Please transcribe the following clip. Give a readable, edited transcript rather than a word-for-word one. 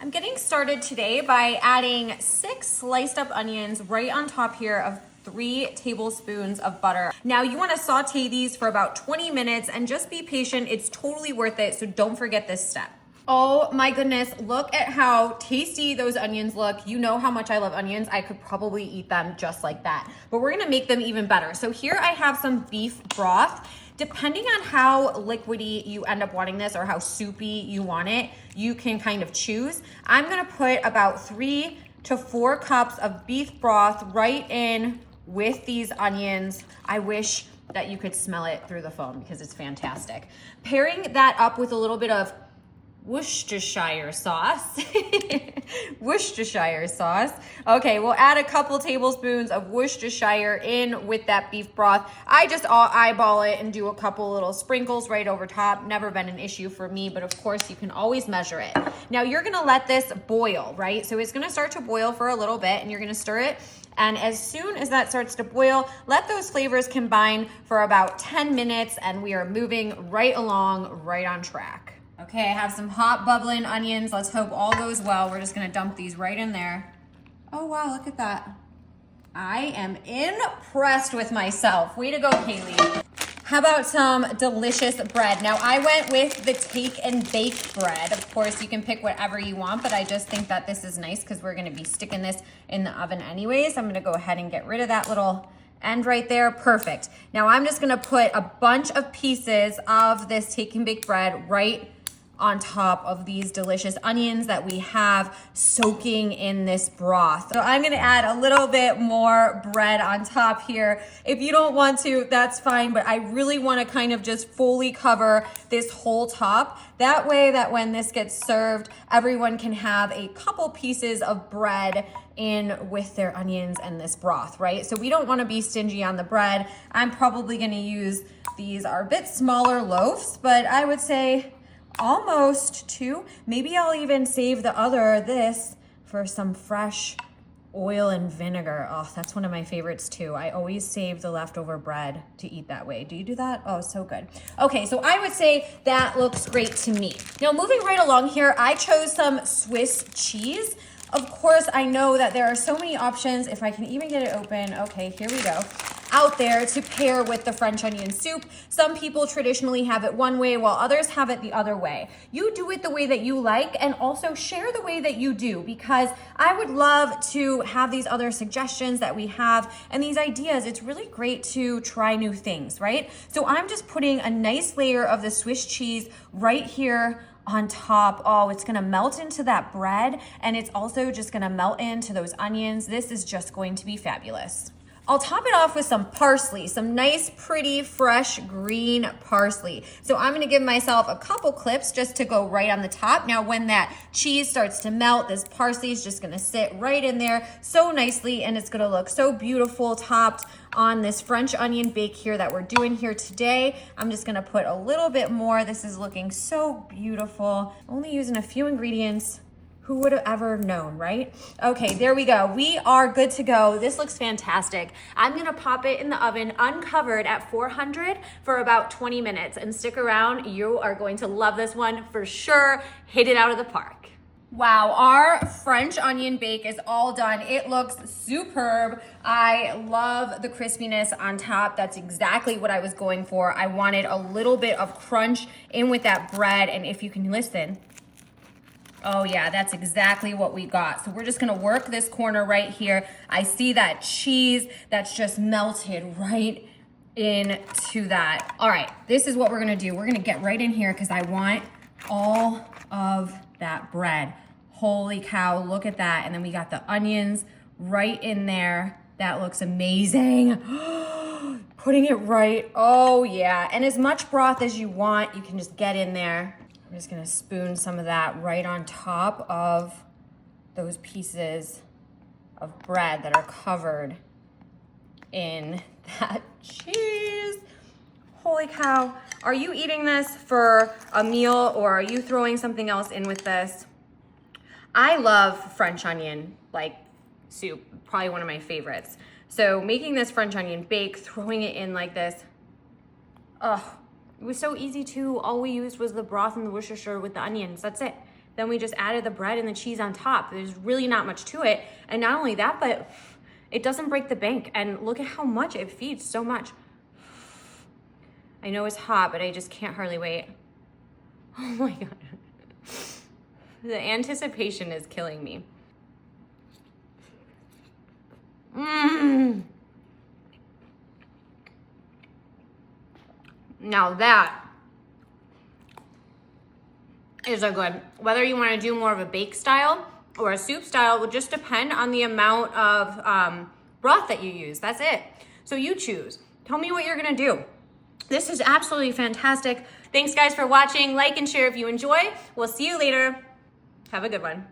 I'm getting started today by adding 6 sliced up onions right on top here of 3 tablespoons of butter. Now you wanna saute these for about 20 minutes and just be patient. It's totally worth it, so don't forget this step. Oh my goodness, look at how tasty those onions look. You know how much I love onions. I could probably eat them just like that, but we're gonna make them even better. So here I have some beef broth. Depending on how liquidy you end up wanting this or how soupy you want it, you can kind of choose. I'm gonna put about 3 to 4 cups of beef broth right in with these onions. I wish that you could smell it through the phone because it's fantastic. Pairing that up with a little bit of Worcestershire sauce. Worcestershire sauce. Okay, we'll add a couple tablespoons of Worcestershire in with that beef broth. I just eyeball it and do a couple little sprinkles right over top. Never been an issue for me, but of course you can always measure it. Now you're gonna let this boil, right? So it's gonna start to boil for a little bit and you're gonna stir it. And as soon as that starts to boil, let those flavors combine for about 10 minutes and we are moving right along, right on track. Okay, I have some hot bubbling onions. Let's hope all goes well. We're just gonna dump these right in there. Oh wow, look at that. I am impressed with myself. Way to go, Kaylee. How about some delicious bread? Now I went with the take and bake bread. Of course, you can pick whatever you want, but I just think that this is nice because we're gonna be sticking this in the oven anyways. I'm gonna go ahead and get rid of that little end right there. Perfect. Now I'm just gonna put a bunch of pieces of this take and bake bread right on top of these delicious onions that we have soaking in this broth. So I'm gonna add a little bit more bread on top here. If you don't want to, that's fine, but I really wanna kind of just fully cover this whole top. That way that when this gets served, everyone can have a couple pieces of bread in with their onions and this broth, right? So we don't wanna be stingy on the bread. I'm probably gonna use, these are a bit smaller loaves, but I would say almost 2. Maybe I'll even save this for some fresh oil and vinegar. Oh, that's one of my favorites too. I always save the leftover bread to eat that way. Do you do that? Oh, so good. Okay, so I would say that looks great to me. Now moving right along here, I chose some Swiss cheese. Of course, I know that there are so many options. If I can even get it open. Okay, here we go. Out there to pair with the French onion soup. Some people traditionally have it one way while others have it the other way. You do it the way that you like and also share the way that you do because I would love to have these other suggestions that we have and these ideas. It's really great to try new things, right? So I'm just putting a nice layer of the Swiss cheese right here on top. Oh, it's gonna melt into that bread and it's also just gonna melt into those onions. This is just going to be fabulous. I'll top it off with some parsley, some nice, pretty, fresh, green parsley. So I'm gonna give myself a couple clips just to go right on the top. Now, when that cheese starts to melt, this parsley is just gonna sit right in there so nicely and it's gonna look so beautiful topped on this French onion bake here that we're doing here today. I'm just gonna put a little bit more. This is looking so beautiful. Only using a few ingredients. Who would have ever known, right? Okay, there we go. We are good to go. This looks fantastic. I'm gonna pop it in the oven uncovered at 400 for about 20 minutes and stick around. You are going to love this one for sure. Hit it out of the park. Wow, our French onion bake is all done. It looks superb. I love the crispiness on top. That's exactly what I was going for. I wanted a little bit of crunch in with that bread, and if you can listen, oh yeah, that's exactly what we got. So we're just gonna work this corner right here. I see that cheese that's just melted right into that. All right, this is what we're gonna do. We're gonna get right in here because I want all of that bread. Holy cow, look at that. And then we got the onions right in there. That looks amazing. Putting it right, oh yeah. And as much broth as you want, you can just get in there. I'm just gonna spoon some of that right on top of those pieces of bread that are covered in that cheese. Holy cow. Are you eating this for a meal or are you throwing something else in with this? I love French onion, like soup, probably one of my favorites. So making this French onion bake, throwing it in like this, oh, it was so easy too. All we used was the broth and the Worcestershire with the onions. That's it. Then we just added the bread and the cheese on top. There's really not much to it. And not only that, but it doesn't break the bank. And look at how much it feeds, so much. I know it's hot, but I just can't hardly wait. Oh my God. The anticipation is killing me. Now that is a good, whether you want to do more of a bake style or a soup style will just depend on the amount of broth that you use. That's it. So you choose. Tell me what you're gonna do. This is absolutely fantastic. Thanks guys for watching. Like and share if you enjoy. We'll see you later. Have a good one.